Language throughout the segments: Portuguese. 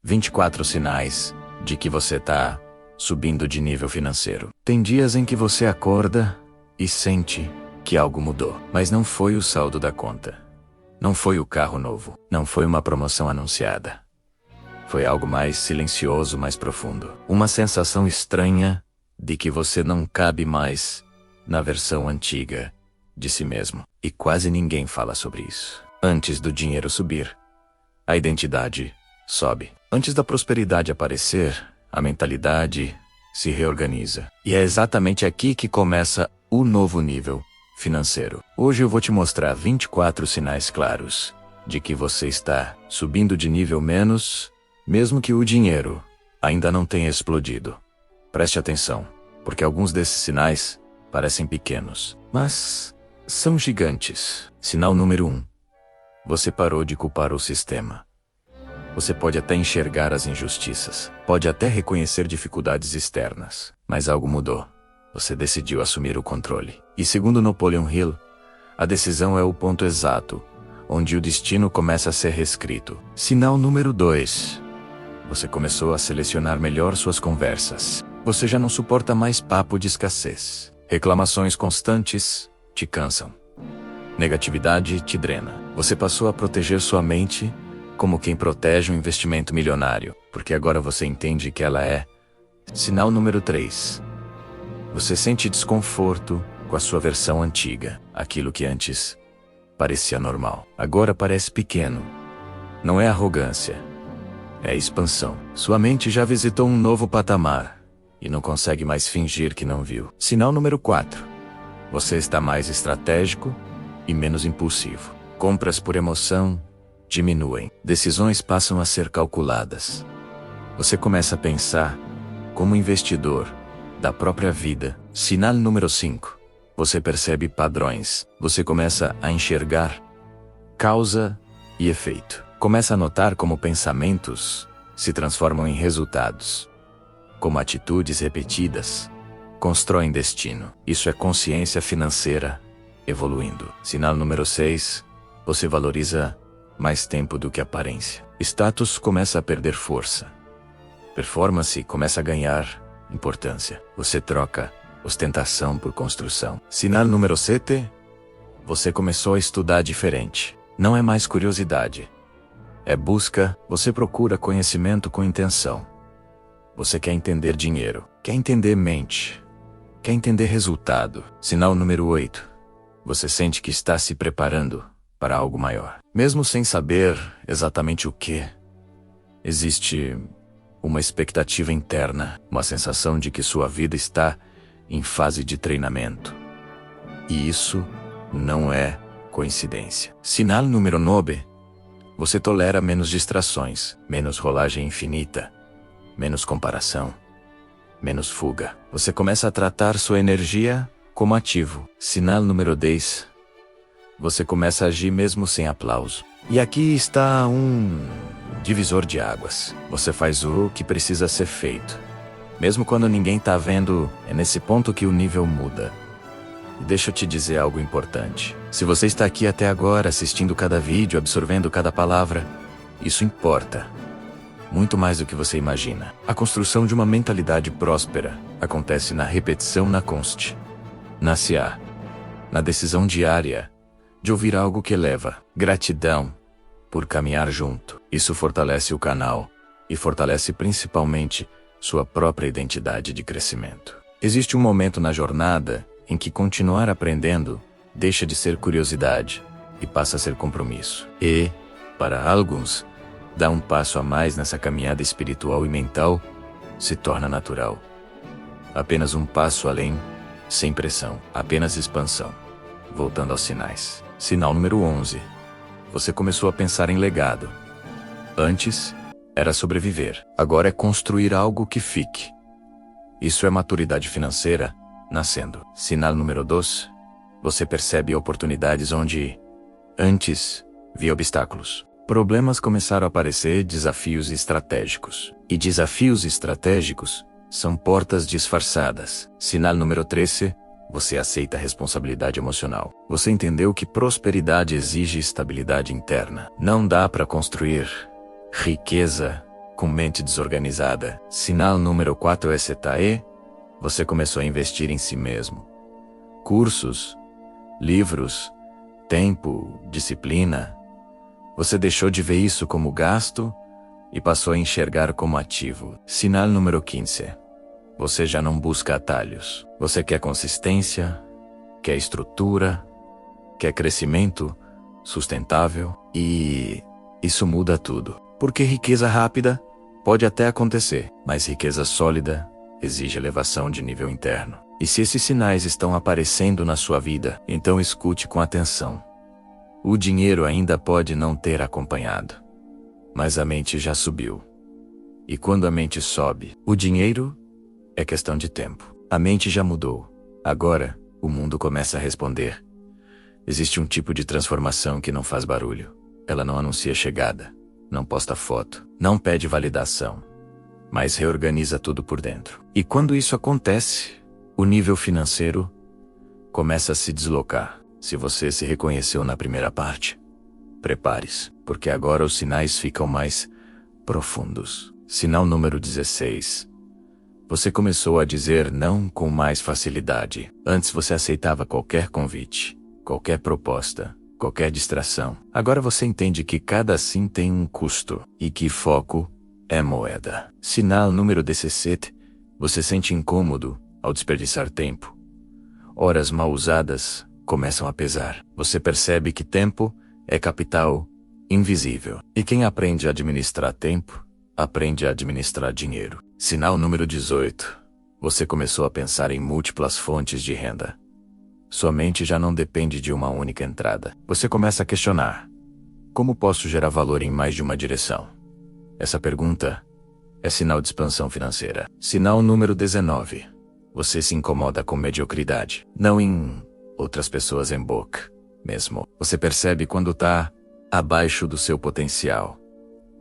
24 sinais de que você está subindo de nível financeiro. Tem dias em que você acorda e sente que algo mudou, mas não foi o saldo da conta. Não foi o carro novo. Não foi uma promoção anunciada. Foi algo mais silencioso, mais profundo. Uma sensação estranha de que você não cabe mais na versão antiga de si mesmo. E quase ninguém fala sobre isso. Antes do dinheiro subir, a identidade sobe. Antes da prosperidade aparecer, a mentalidade se reorganiza. E é exatamente aqui que começa o novo nível financeiro. Hoje eu vou te mostrar 24 sinais claros de que você está subindo de nível mesmo que o dinheiro ainda não tenha explodido. Preste atenção, porque alguns desses sinais parecem pequenos, mas são gigantes. Sinal número 1. Você parou de culpar o sistema. Você pode até enxergar as injustiças, pode até reconhecer dificuldades externas, mas algo mudou. Você decidiu assumir o controle. E segundo Napoleon Hill, a decisão é o ponto exato, onde o destino começa a ser reescrito. Sinal número 2. Você começou a selecionar melhor suas conversas. Você já não suporta mais papo de escassez. Reclamações constantes te cansam. Negatividade te drena. Você passou a proteger sua mente como quem protege um investimento milionário, porque agora você entende que ela é. Sinal número 3. Você sente desconforto com a sua versão antiga. Aquilo que antes parecia normal, agora parece pequeno. Não é arrogância, é expansão. Sua mente já visitou um novo patamar e não consegue mais fingir que não viu. Sinal número 4. Você está mais estratégico e menos impulsivo. Compras por emoção diminuem. Decisões passam a ser calculadas. Você começa a pensar como investidor da própria vida. Sinal número 5. Você percebe padrões. Você começa a enxergar causa e efeito. Começa a notar como pensamentos se transformam em resultados. Como atitudes repetidas constroem destino. Isso é consciência financeira evoluindo. Sinal número 6. Você valoriza mais tempo do que aparência. Status começa a perder força. Performance começa a ganhar importância. Você troca ostentação por construção. Sinal número 7. Você começou a estudar diferente. Não é mais curiosidade. É busca. Você procura conhecimento com intenção. Você quer entender dinheiro. Quer entender mente. Quer entender resultado. Sinal número 8. Você sente que está se preparando para algo maior. Mesmo sem saber exatamente o que, existe uma expectativa interna, uma sensação de que sua vida está em fase de treinamento. E isso não é coincidência. Sinal número 9. Você tolera menos distrações, menos rolagem infinita, menos comparação, menos fuga. Você começa a tratar sua energia como ativo. Sinal número 10. Você começa a agir mesmo sem aplauso. E aqui está um divisor de águas. Você faz o que precisa ser feito. Mesmo quando ninguém está vendo, é nesse ponto que o nível muda. E deixa eu te dizer algo importante. Se você está aqui até agora, assistindo cada vídeo, absorvendo cada palavra, isso importa. Muito mais do que você imagina. A construção de uma mentalidade próspera acontece na repetição na conste. Na CA. Na decisão diária de ouvir algo que eleva. Gratidão por caminhar junto. Isso fortalece o canal e fortalece principalmente sua própria identidade de crescimento. Existe um momento na jornada em que continuar aprendendo deixa de ser curiosidade e passa a ser compromisso. E, para alguns, dar um passo a mais nessa caminhada espiritual e mental se torna natural. Apenas um passo além, sem pressão, apenas expansão. Voltando aos sinais. Sinal número 11. Você começou a pensar em legado. Antes, era sobreviver. Agora é construir algo que fique. Isso é maturidade financeira nascendo. Sinal número 2. Você percebe oportunidades onde, antes, via obstáculos. Problemas começaram a aparecer, desafios estratégicos. E desafios estratégicos são portas disfarçadas. Sinal número 13. Você aceita a responsabilidade emocional. Você entendeu que prosperidade exige estabilidade interna. Não dá para construir riqueza com mente desorganizada. Sinal número 4 é CTE. Você começou a investir em si mesmo. Cursos, livros, tempo, disciplina. Você deixou de ver isso como gasto e passou a enxergar como ativo. Sinal número 15. Você já não busca atalhos. Você quer consistência, quer estrutura, quer crescimento sustentável e isso muda tudo. Porque riqueza rápida pode até acontecer, mas riqueza sólida exige elevação de nível interno. E se esses sinais estão aparecendo na sua vida, então escute com atenção. O dinheiro ainda pode não ter acompanhado, mas a mente já subiu. E quando a mente sobe, o dinheiro é questão de tempo. A mente já mudou. Agora, o mundo começa a responder. Existe um tipo de transformação que não faz barulho. Ela não anuncia chegada, não posta foto, não pede validação, mas reorganiza tudo por dentro. E quando isso acontece, o nível financeiro começa a se deslocar. Se você se reconheceu na primeira parte, prepare-se, porque agora os sinais ficam mais profundos. Sinal número 16. Você começou a dizer não com mais facilidade. Antes você aceitava qualquer convite, qualquer proposta, qualquer distração. Agora você entende que cada sim tem um custo e que foco é moeda. Sinal número 17. Você sente incômodo ao desperdiçar tempo. Horas mal usadas começam a pesar. Você percebe que tempo é capital invisível. E quem aprende a administrar tempo, aprende a administrar dinheiro. Sinal número 18. Você começou a pensar em múltiplas fontes de renda. Sua mente já não depende de uma única entrada. Você começa a questionar: como posso gerar valor em mais de uma direção? Essa pergunta é sinal de expansão financeira. Sinal número 19. Você se incomoda com mediocridade. Não em outras pessoas em boca mesmo. Você percebe quando está abaixo do seu potencial.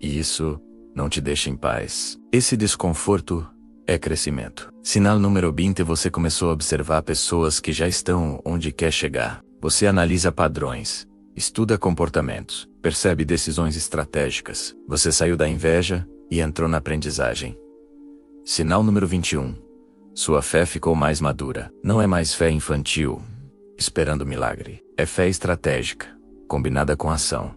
E isso não te deixa em paz. Esse desconforto é crescimento. Sinal número 20. Você começou a observar pessoas que já estão onde quer chegar. Você analisa padrões, estuda comportamentos, percebe decisões estratégicas. Você saiu da inveja e entrou na aprendizagem. Sinal número 21. Sua fé ficou mais madura. Não é mais fé infantil, esperando milagre. É fé estratégica, combinada com ação.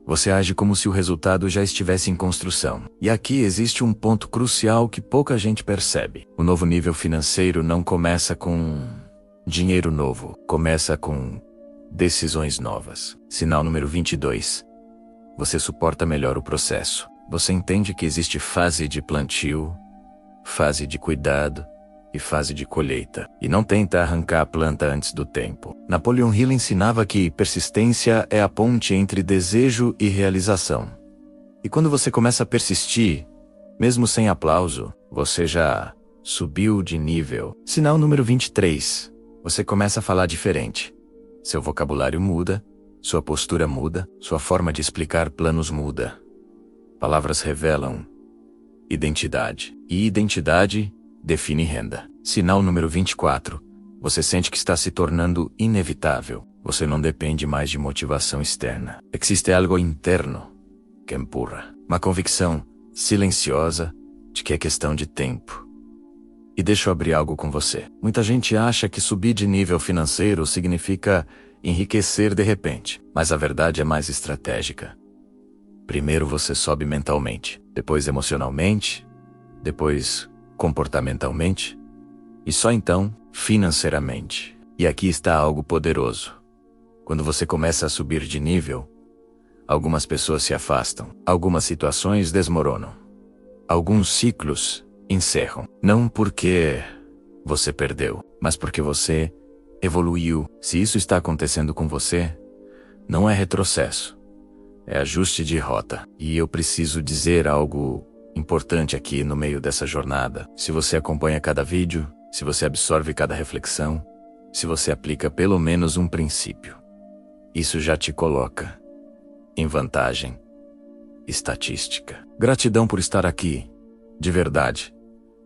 Você age como se o resultado já estivesse em construção. E aqui existe um ponto crucial que pouca gente percebe. O novo nível financeiro não começa com dinheiro novo. Começa com decisões novas. Sinal número 22. Você suporta melhor o processo. Você entende que existe fase de plantio, fase de cuidado e fase de colheita. E não tenta arrancar a planta antes do tempo. Napoleon Hill ensinava que persistência é a ponte entre desejo e realização. E quando você começa a persistir, mesmo sem aplauso, você já subiu de nível. Sinal número 23. Você começa a falar diferente. Seu vocabulário muda, sua postura muda, sua forma de explicar planos muda. Palavras revelam identidade. E identidade define renda. Sinal número 24. Você sente que está se tornando inevitável. Você não depende mais de motivação externa. Existe algo interno que empurra. Uma convicção silenciosa de que é questão de tempo. E deixa eu abrir algo com você. Muita gente acha que subir de nível financeiro significa enriquecer de repente. Mas a verdade é mais estratégica. Primeiro você sobe mentalmente, depois emocionalmente, depois comportamentalmente e só então financeiramente. E aqui está algo poderoso. Quando você começa a subir de nível, algumas pessoas se afastam, algumas situações desmoronam, alguns ciclos encerram. Não porque você perdeu, mas porque você evoluiu. Se isso está acontecendo com você, não é retrocesso, é ajuste de rota. E eu preciso dizer algo importante aqui no meio dessa jornada. Se você acompanha cada vídeo, se você absorve cada reflexão, se você aplica pelo menos um princípio, isso já te coloca em vantagem estatística. Gratidão por estar aqui, de verdade.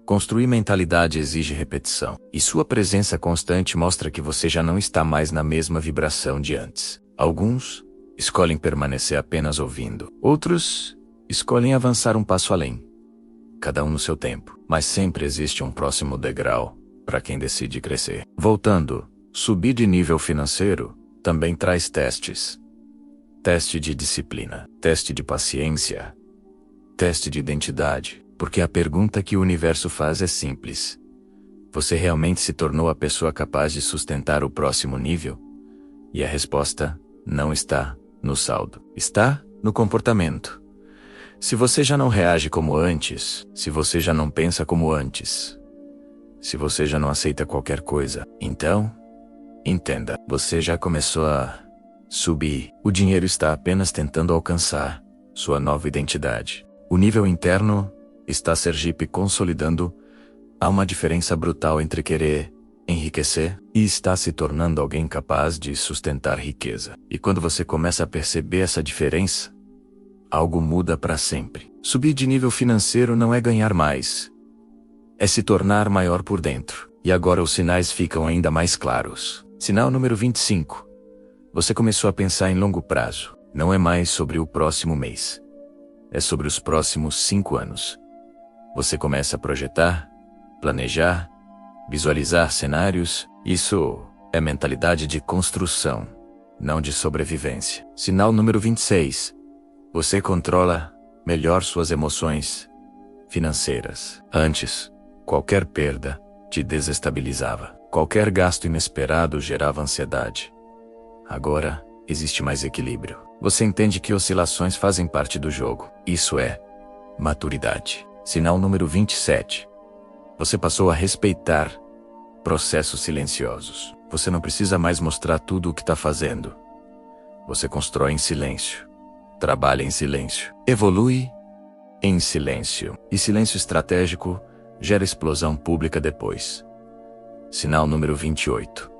Construir mentalidade exige repetição, e sua presença constante mostra que você já não está mais na mesma vibração de antes. Alguns escolhem permanecer apenas ouvindo. Outros escolhem avançar um passo além, cada um no seu tempo, mas sempre existe um próximo degrau para quem decide crescer. Voltando, subir de nível financeiro também traz testes. Teste de disciplina, teste de paciência, teste de identidade, porque a pergunta que o universo faz é simples. Você realmente se tornou a pessoa capaz de sustentar o próximo nível? E a resposta não está no saldo, está no comportamento. Se você já não reage como antes, se você já não pensa como antes, se você já não aceita qualquer coisa, então, entenda, você já começou a subir. O dinheiro está apenas tentando alcançar sua nova identidade. O nível interno está Sergipe consolidando. Há uma diferença brutal entre querer enriquecer e estar se tornando alguém capaz de sustentar riqueza. E quando você começa a perceber essa diferença, algo muda para sempre. Subir de nível financeiro não é ganhar mais, é se tornar maior por dentro. E agora os sinais ficam ainda mais claros. Sinal número 25. Você começou a pensar em longo prazo. Não é mais sobre o próximo mês. É sobre os próximos 5 anos. Você começa a projetar, planejar, visualizar cenários. Isso é mentalidade de construção, não de sobrevivência. Sinal número 26. Você controla melhor suas emoções financeiras. Antes, qualquer perda te desestabilizava. Qualquer gasto inesperado gerava ansiedade. Agora, existe mais equilíbrio. Você entende que oscilações fazem parte do jogo. Isso é maturidade. Sinal número 27. Você passou a respeitar processos silenciosos. Você não precisa mais mostrar tudo o que está fazendo. Você constrói em silêncio. Trabalha em silêncio. Evolui em silêncio. E silêncio estratégico gera explosão pública depois. Sinal número 28.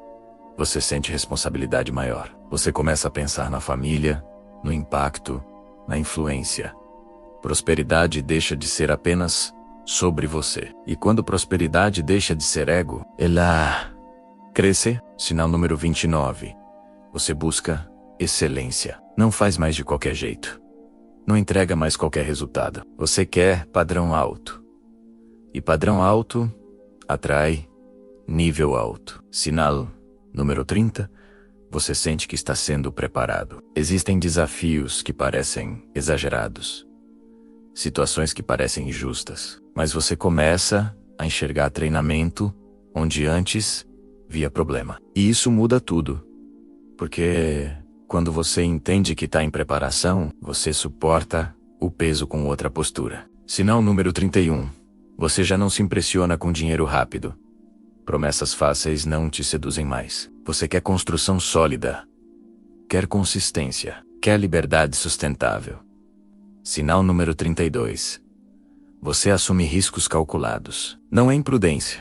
Você sente responsabilidade maior. Você começa a pensar na família, no impacto, na influência. Prosperidade deixa de ser apenas sobre você. E quando prosperidade deixa de ser ego, ela cresce. Sinal número 29. Você busca excelência. Não faz mais de qualquer jeito. Não entrega mais qualquer resultado. Você quer padrão alto. E padrão alto atrai nível alto. Sinal número 30. Você sente que está sendo preparado. Existem desafios que parecem exagerados. Situações que parecem injustas. Mas você começa a enxergar treinamento onde antes via problema. E isso muda tudo. Porque quando você entende que está em preparação, você suporta o peso com outra postura. Sinal número 31. Você já não se impressiona com dinheiro rápido. Promessas fáceis não te seduzem mais. Você quer construção sólida. Quer consistência. Quer liberdade sustentável. Sinal número 32. Você assume riscos calculados. Não é imprudência.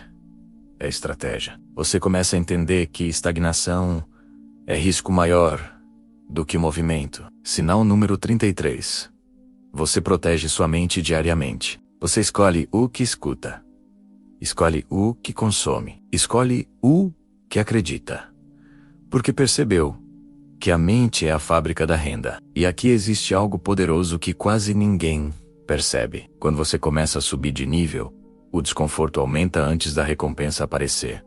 É estratégia. Você começa a entender que estagnação é risco maior do que movimento. Sinal número 33. Você protege sua mente diariamente. Você escolhe o que escuta. Escolhe o que consome. Escolhe o que acredita. Porque percebeu que a mente é a fábrica da renda. E aqui existe algo poderoso que quase ninguém percebe. Quando você começa a subir de nível, o desconforto aumenta antes da recompensa aparecer.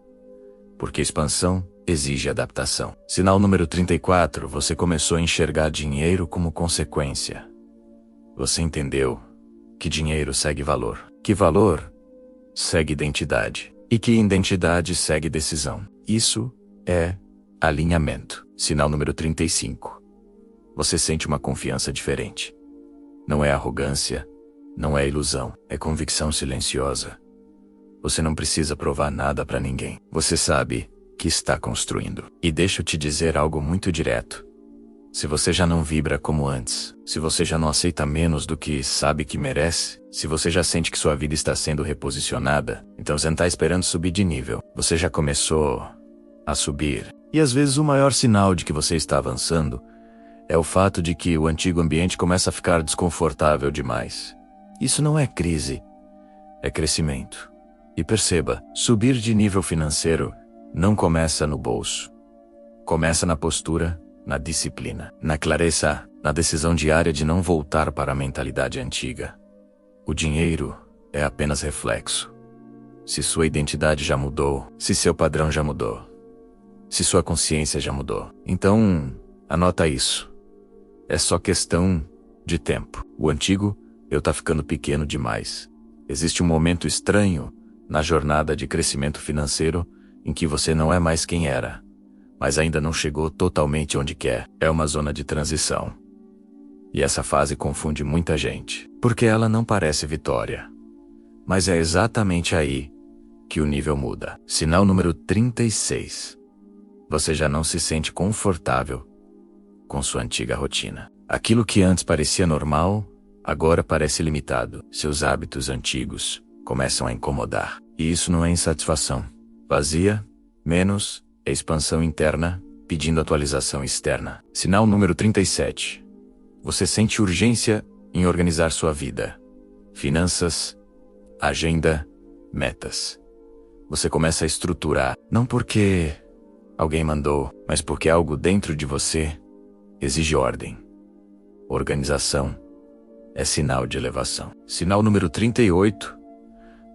Porque expansão exige adaptação. Sinal número 34. Você começou a enxergar dinheiro como consequência. Você entendeu que dinheiro segue valor. Que valor segue identidade. E que identidade segue decisão. Isso é alinhamento. Sinal número 35. Você sente uma confiança diferente. Não é arrogância, não é ilusão, é convicção silenciosa. Você não precisa provar nada para ninguém. Você sabe que está construindo. E deixa eu te dizer algo muito direto. Se você já não vibra como antes, se você já não aceita menos do que sabe que merece, se você já sente que sua vida está sendo reposicionada, então você não está esperando subir de nível. Você já começou a subir. E às vezes o maior sinal de que você está avançando é o fato de que o antigo ambiente começa a ficar desconfortável demais. Isso não é crise, é crescimento. E perceba, subir de nível financeiro não começa no bolso. Começa na postura, na disciplina, na clareza na decisão diária de não voltar para a mentalidade antiga. O dinheiro é apenas reflexo. Se sua identidade já mudou, se seu padrão já mudou, se sua consciência já mudou, então anota isso. É só questão de tempo. O antigo eu tá ficando pequeno demais. Existe um momento estranho na jornada de crescimento financeiro em que você não é mais quem era, mas ainda não chegou totalmente onde quer. É uma zona de transição. E essa fase confunde muita gente, porque ela não parece vitória. Mas é exatamente aí que o nível muda. Sinal número 36. Você já não se sente confortável com sua antiga rotina. Aquilo que antes parecia normal, agora parece limitado. Seus hábitos antigos começam a incomodar. E isso não é insatisfação vazia, menos é expansão interna, pedindo atualização externa. Sinal número 37. Você sente urgência em organizar sua vida, finanças, agenda, metas. Você começa a estruturar, não porque alguém mandou, mas porque algo dentro de você exige ordem. Organização é sinal de elevação. Sinal número 38.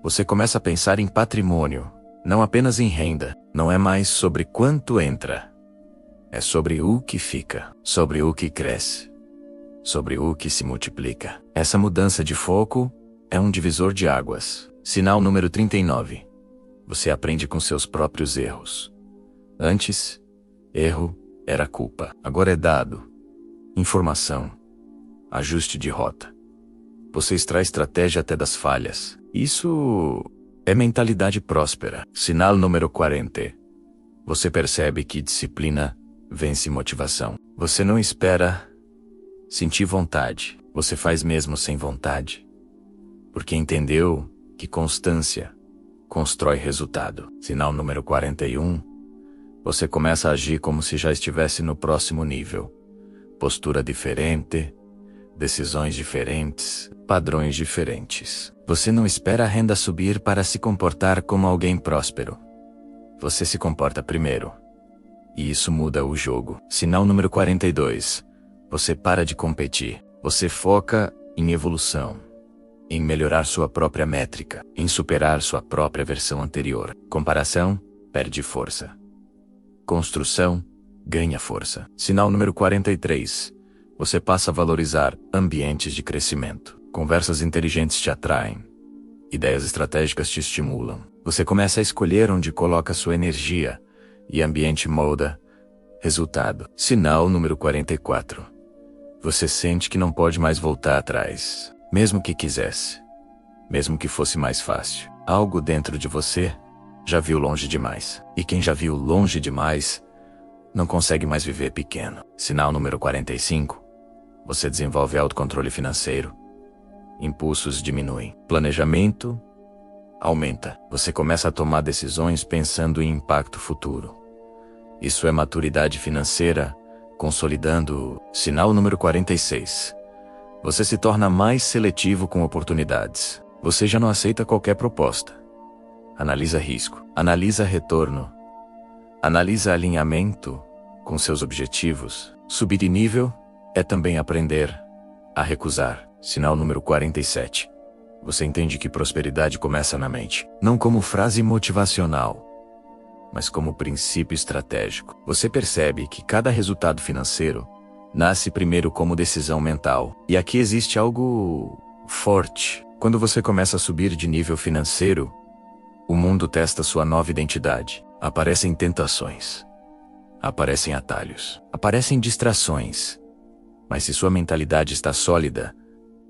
Você começa a pensar em patrimônio, não apenas em renda. Não é mais sobre quanto entra. É sobre o que fica, sobre o que cresce, sobre o que se multiplica. Essa mudança de foco é um divisor de águas. Sinal número 39. Você aprende com seus próprios erros. Antes, erro era culpa. Agora é dado, informação, ajuste de rota. Você extrai estratégia até das falhas. Isso é mentalidade próspera. Sinal número 40. Você percebe que disciplina vence motivação. Você não espera sentir vontade. Você faz mesmo sem vontade. Porque entendeu que constância constrói resultado. Sinal número 41. Você começa a agir como se já estivesse no próximo nível. Postura diferente, decisões diferentes, padrões diferentes. Você não espera a renda subir para se comportar como alguém próspero. Você se comporta primeiro. E isso muda o jogo. Sinal número 42. Você para de competir. Você foca em evolução, em melhorar sua própria métrica, em superar sua própria versão anterior. Comparação perde força. Construção ganha força. Sinal número 43. Você passa a valorizar ambientes de crescimento. Conversas inteligentes te atraem. Ideias estratégicas te estimulam. Você começa a escolher onde coloca sua energia e ambiente molda resultado. Sinal número 44. Você sente que não pode mais voltar atrás, mesmo que quisesse, mesmo que fosse mais fácil. Algo dentro de você já viu longe demais. E quem já viu longe demais não consegue mais viver pequeno. Sinal número 45. Você desenvolve autocontrole financeiro. Impulsos diminuem. Planejamento aumenta. Você começa a tomar decisões pensando em impacto futuro. Isso é maturidade financeira, consolidando. Sinal número 46. Você se torna mais seletivo com oportunidades. Você já não aceita qualquer proposta. Analisa risco, analisa retorno, analisa alinhamento com seus objetivos. Subir de nível é também aprender a recusar. Sinal número 47. Você entende que prosperidade começa na mente, não como frase motivacional, mas como princípio estratégico. Você percebe que cada resultado financeiro nasce primeiro como decisão mental. E aqui existe algo forte. Quando você começa a subir de nível financeiro, o mundo testa sua nova identidade. Aparecem tentações, aparecem atalhos, aparecem distrações. Mas se sua mentalidade está sólida,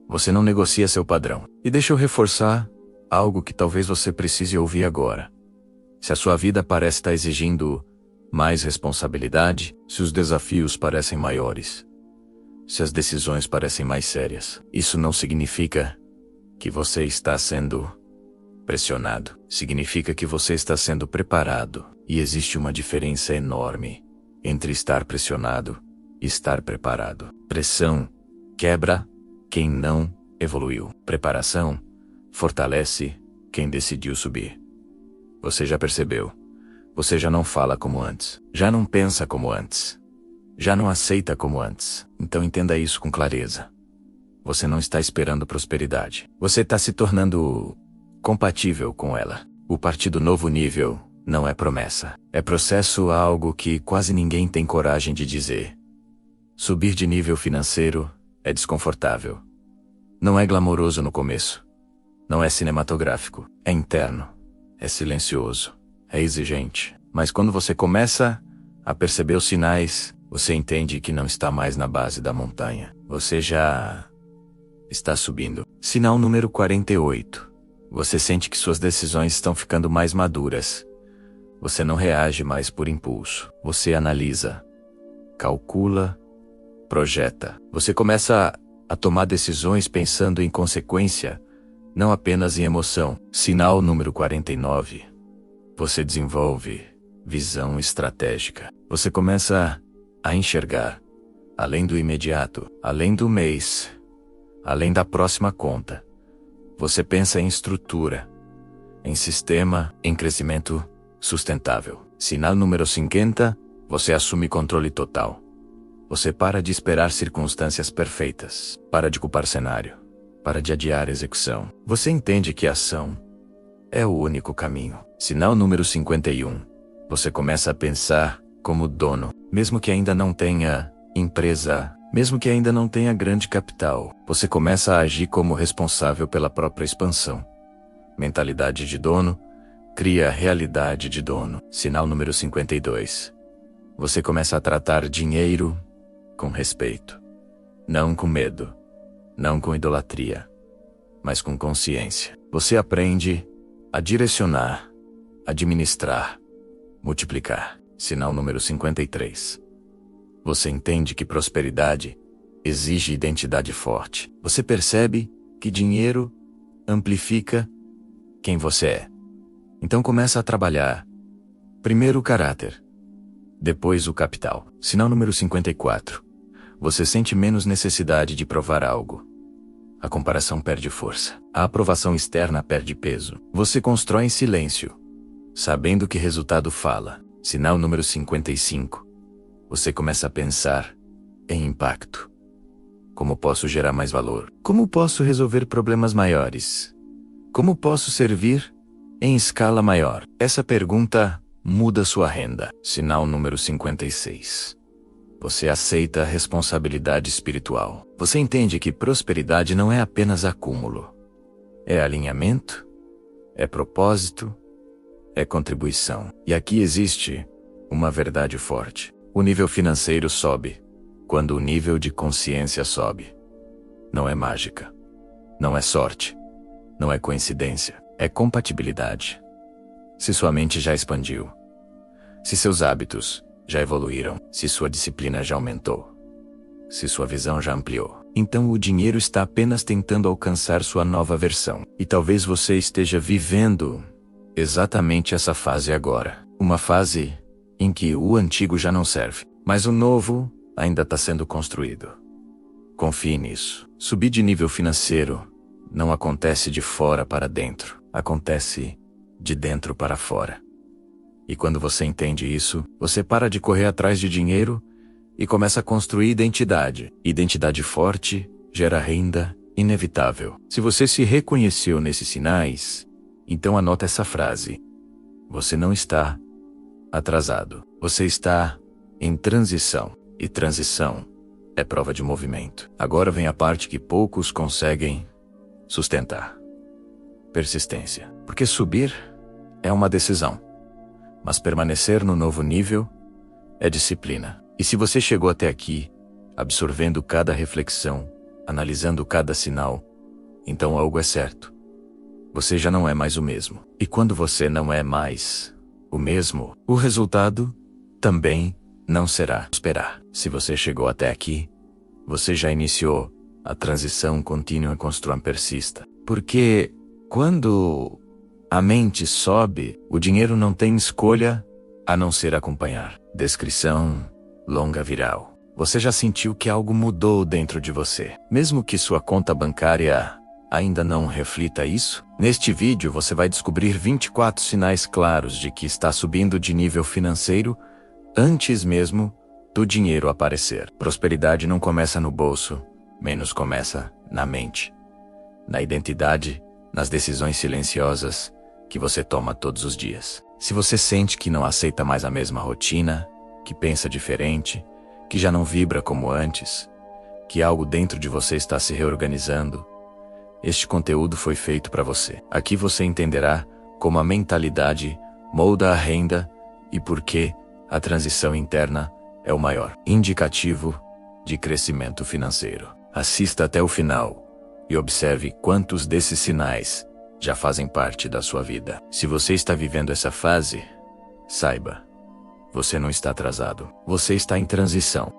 você não negocia seu padrão. E deixa eu reforçar algo que talvez você precise ouvir agora. Se a sua vida parece estar exigindo mais responsabilidade, se os desafios parecem maiores, se as decisões parecem mais sérias, isso não significa que você está sendo pressionado. Significa que você está sendo preparado. E existe uma diferença enorme entre estar pressionado e estar preparado. Pressão quebra quem não evoluiu. Preparação fortalece quem decidiu subir. Você já percebeu? Você já não fala como antes. Já não pensa como antes. já não aceita como antes. Então entenda isso com clareza. Você não está esperando prosperidade. Você está se tornando compatível com ela. O partir do novo nível não é promessa. É processo, algo que quase ninguém tem coragem de dizer. Subir de nível financeiro é desconfortável. Não é glamouroso no começo. Não é cinematográfico. É interno. É silencioso. É exigente. Mas quando você começa a perceber os sinais, você entende que não está mais na base da montanha. Você já está subindo. Sinal número 48. Você sente que suas decisões estão ficando mais maduras. Você não reage mais por impulso. Você analisa, calcula, projeta. Você começa a tomar decisões pensando em consequência, não apenas em emoção. Sinal número 49. Você desenvolve visão estratégica. Você começa a enxergar além do imediato, além do mês, além da próxima conta. Você pensa em estrutura, em sistema, em crescimento sustentável. Sinal número 50. Você assume controle total. Você para de esperar circunstâncias perfeitas. Para de culpar cenário. Para de adiar execução. Você entende que a ação é o único caminho. Sinal número 51. Você começa a pensar como dono. Mesmo que ainda não tenha empresa, mesmo que ainda não tenha grande capital, você começa a agir como responsável pela própria expansão. Mentalidade de dono cria realidade de dono. Sinal número 52. Você começa a tratar dinheiro com respeito. Não com medo. Não com idolatria. Mas com consciência. Você aprende a direcionar, administrar, multiplicar. Sinal número 53. Você entende que prosperidade exige identidade forte. Você percebe que dinheiro amplifica quem você é. Então começa a trabalhar. Primeiro o caráter. Depois o capital. Sinal número 54. Você sente menos necessidade de provar algo. A comparação perde força. A aprovação externa perde peso. Você constrói em silêncio, sabendo que resultado fala. Sinal número 55. Você começa a pensar em impacto. Como posso gerar mais valor? Como posso resolver problemas maiores? Como posso servir em escala maior? Essa pergunta muda sua renda. Sinal número 56. Você aceita a responsabilidade espiritual. Você entende que prosperidade não é apenas acúmulo. É alinhamento, é propósito, é contribuição. E aqui existe uma verdade forte. O nível financeiro sobe quando o nível de consciência sobe. Não é mágica. Não é sorte. Não é coincidência. É compatibilidade. Se sua mente já expandiu, se seus hábitos já evoluíram, se sua disciplina já aumentou, se sua visão já ampliou, então o dinheiro está apenas tentando alcançar sua nova versão. E talvez você esteja vivendo exatamente essa fase agora. Uma fase em que o antigo já não serve, mas o novo ainda está sendo construído. Confie nisso. Subir de nível financeiro não acontece de fora para dentro, acontece de dentro para fora. E quando você entende isso, você para de correr atrás de dinheiro e começa a construir identidade. Identidade forte gera renda inevitável. Se você se reconheceu nesses sinais, então anota essa frase. Você não está atrasado. Você está em transição. E transição é prova de movimento. Agora vem a parte que poucos conseguem sustentar. Persistência. Porque subir é uma decisão. Mas permanecer no novo nível é disciplina. E se você chegou até aqui, absorvendo cada reflexão, analisando cada sinal, então algo é certo. Você já não é mais o mesmo. E quando você não é mais o mesmo, o resultado também não será. Esperar. Se você chegou até aqui, você já iniciou a transição contínua construam persista. Porque quando a mente sobe, o dinheiro não tem escolha a não ser acompanhar. Descrição longa viral. Você já sentiu que algo mudou dentro de você, mesmo que sua conta bancária ainda não reflita isso? Neste vídeo você vai descobrir 24 sinais claros de que está subindo de nível financeiro antes mesmo do dinheiro aparecer. Prosperidade não começa no bolso, menos começa na mente, na identidade, nas decisões silenciosas que você toma todos os dias. Se você sente que não aceita mais a mesma rotina, que pensa diferente, que já não vibra como antes, que algo dentro de você está se reorganizando, este conteúdo foi feito para você. Aqui você entenderá como a mentalidade molda a renda e por que a transição interna é o maior indicativo de crescimento financeiro. Assista até o final e observe quantos desses sinais já fazem parte da sua vida. Se você está vivendo essa fase, saiba, você não está atrasado. Você está em transição.